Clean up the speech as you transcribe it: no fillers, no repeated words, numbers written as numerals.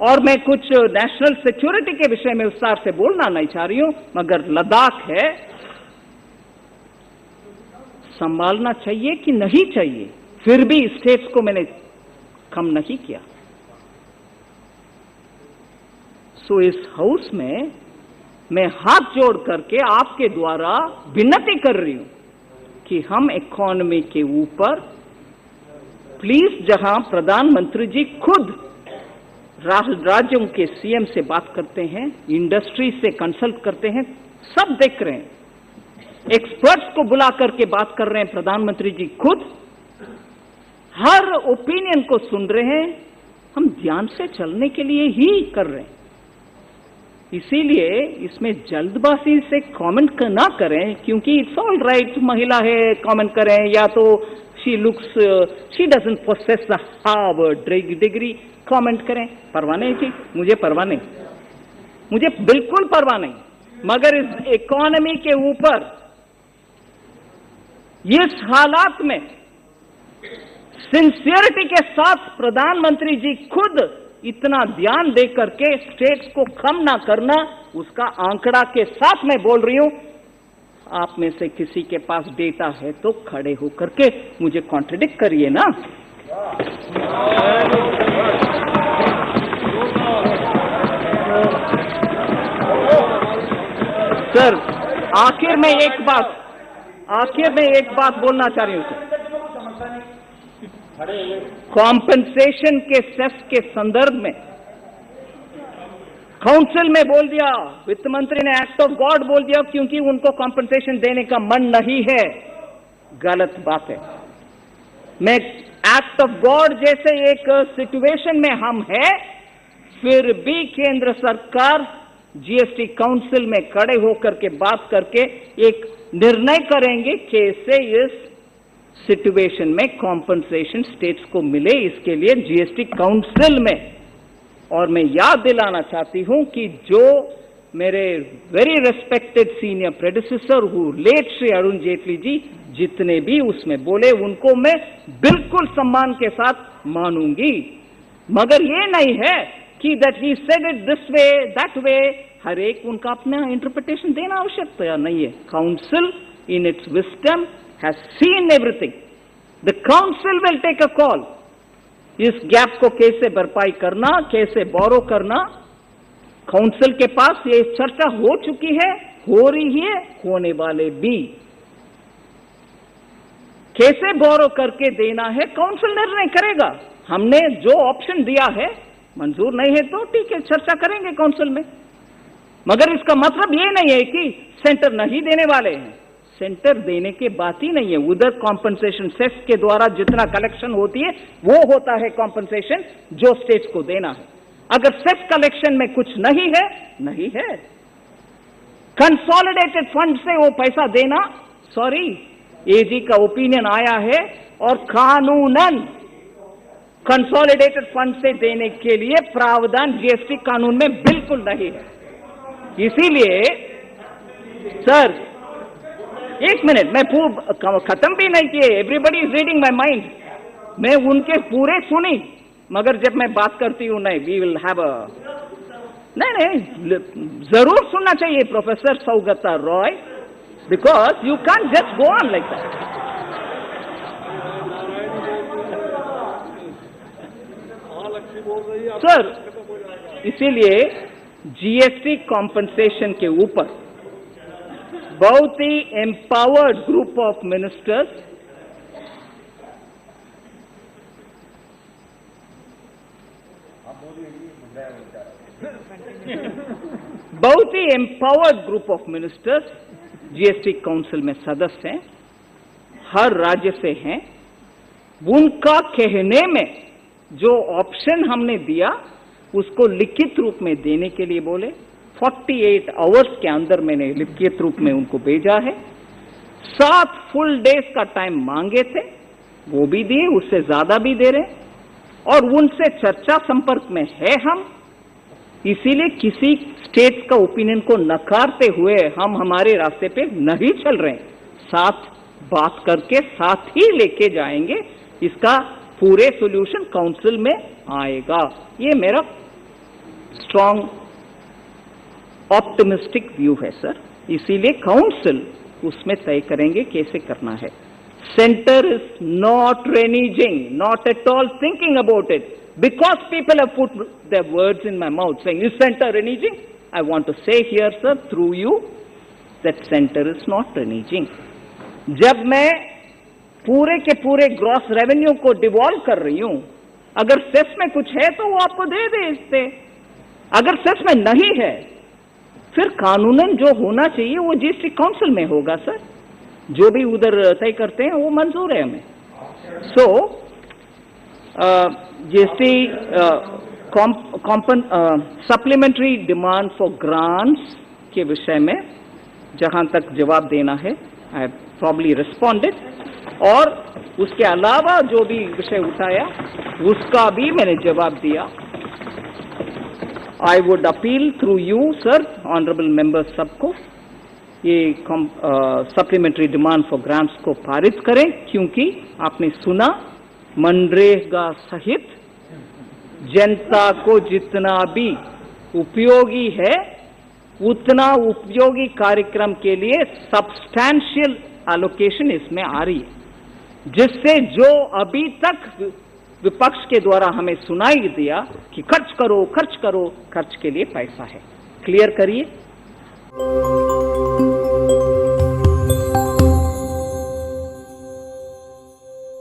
और मैं कुछ नेशनल सिक्योरिटी के विषय में विस्तार से बोलना नहीं चाह रही हूं, मगर लद्दाख है, संभालना चाहिए कि नहीं चाहिए, फिर भी स्टेट्स को मैंने कम नहीं किया। सो इस हाउस में मैं हाथ जोड़ करके आपके द्वारा विनती कर रही हूं कि हम इकोनॉमी के ऊपर प्लीज, जहां प्रधानमंत्री जी खुद राज्यों के सीएम से बात करते हैं, इंडस्ट्री से कंसल्ट करते हैं, सब देख रहे हैं, एक्सपर्ट्स को बुला करके बात कर रहे हैं, प्रधानमंत्री जी खुद हर ओपिनियन को सुन रहे हैं, हम ध्यान से चलने के लिए ही कर रहे हैं। इसीलिए इसमें जल्दबाजी से कमेंट ना करें, क्योंकि इट्स ऑल राइट, महिला है, कमेंट करें, या तो she looks, she doesn't possess the Harvard degree, comment करें, परवाह नहीं थी, मुझे परवाह नहीं, मुझे बिल्कुल परवाह नहीं। मगर इस इकोनॉमी के ऊपर इस हालात में सिंसियरिटी के साथ प्रधानमंत्री जी खुद इतना ध्यान दे करके स्टेट्स को कम ना करना, उसका आंकड़ा के साथ मैं बोल रही हूं। आप में से किसी के पास डेटा है तो खड़े होकर के मुझे कॉन्ट्रडिक्ट करिए ना। सर, आखिर में एक बात बोलना चाह रही हूं सर। कॉम्पेंसेशन के सेस के संदर्भ में काउंसिल में बोल दिया, वित्त मंत्री ने एक्ट ऑफ गॉड बोल दिया, क्योंकि उनको कॉम्पेंसेशन देने का मन नहीं है। गलत बात है। मैं एक्ट ऑफ गॉड जैसे एक सिचुएशन में हम है, फिर भी केंद्र सरकार जीएसटी काउंसिल में खड़े होकर के बात करके एक निर्णय करेंगे कैसे इस सिचुएशन में कॉम्पेंसेशन स्टेट्स को मिले, इसके लिए जीएसटी काउंसिल में। और मैं याद दिलाना चाहती हूं कि जो मेरे very respected senior predecessor who late Shri Arun Jaitley ji जितने भी उसमें बोले, उनको मैं बिल्कुल सम्मान के साथ मानूंगी। मगर ये नहीं है कि that he said it this way that way, हर एक उनका अपना इंटरप्रिटेशन देना आवश्यकता नहीं है। Council in its wisdom has seen everything. The council will take a call. इस गैप को कैसे भरपाई करना, कैसे बोरो करना, काउंसिल के पास ये चर्चा हो चुकी है, हो रही है, होने वाले भी। कैसे बोरो करके देना है काउंसिल निर्णय करेगा। हमने जो ऑप्शन दिया है, मंजूर नहीं है तो ठीक है, चर्चा करेंगे काउंसिल में। मगर इसका मतलब ये नहीं है कि सेंटर नहीं देने वाले हैं। सेंटर देने की बात ही नहीं है। उधर कॉम्पेंसेशन सेस के द्वारा जितना कलेक्शन होती है वो होता है कॉम्पेंसेशन जो स्टेट्स को देना है। अगर सेस कलेक्शन में कुछ नहीं है, कंसोलिडेटेड फंड से वो पैसा देना, सॉरी, एजी का ओपिनियन आया है और कानूनन कंसोलिडेटेड फंड से देने के लिए प्रावधान जीएसटी कानून में बिल्कुल नहीं है। इसीलिए सर, एक मिनट, मैं खत्म भी नहीं किए, everybody is reading my mind. मैं उनके पूरे सुनी, मगर जब मैं बात करती हूं, नहीं, वी विल हैव अ, नहीं, जरूर सुनना चाहिए professor Saugata Roy, because you can just go on like that. Sir, इसीलिए जीएसटी कॉम्पेंसेशन के ऊपर बहुत ही empowered group of ministers GST council में सदस्य हैं, हर राज्य से हैं। उनका कहने में जो ऑप्शन हमने दिया उसको लिखित रूप में देने के लिए बोले। 48 आवर्स के अंदर मैंने लिखित रूप में उनको भेजा है। 7 फुल डेज का टाइम मांगे थे, वो भी दिए, उससे ज्यादा भी दे रहे, और उनसे चर्चा संपर्क में है हम। इसीलिए किसी स्टेट का ओपिनियन को नकारते हुए हम हमारे रास्ते पे नहीं चल रहे हैं। साथ बात करके साथ ही लेके जाएंगे, इसका पूरे सॉल्यूशन काउंसिल में आएगा। ये मेरा स्ट्रांग ऑप्टिमिस्टिक व्यू है सर, इसीलिए काउंसिल उसमें तय करेंगे कैसे करना है। Centre is not reneging, not at all thinking about it, because people have put their words in my mouth saying is centre reneging. I want to say here sir through you that centre is not reneging. जब मैं पूरे के पूरे gross revenue को devolve कर रही हूं, अगर सेस में कुछ है तो वो आपको दे देते, अगर सेस में नहीं है फिर कानूनन जो होना चाहिए वो जीएसटी काउंसिल में होगा सर, जो भी उधर तय करते हैं वो मंजूर है हमें। So GST supplementary demand for grants के विषय में जहां तक जवाब देना है आई हैव प्रॉब्ली रिस्पॉन्डेड, और उसके अलावा जो भी विषय उठाया उसका भी मैंने जवाब दिया। I would appeal through you, sir, honorable members सबको ये सप्लीमेंट्री डिमांड फॉर ग्रांट्स को पारित करें, क्योंकि आपने सुना मनरेगा सहित जनता को जितना भी उपयोगी है उतना उपयोगी कार्यक्रम के लिए सब्सटैंशियल एलोकेशन इसमें आ रही है, जिससे जो अभी तक विपक्ष के द्वारा हमें सुनाई दिया कि खर्च करो खर्च करो, खर्च के लिए पैसा है, क्लियर करिए।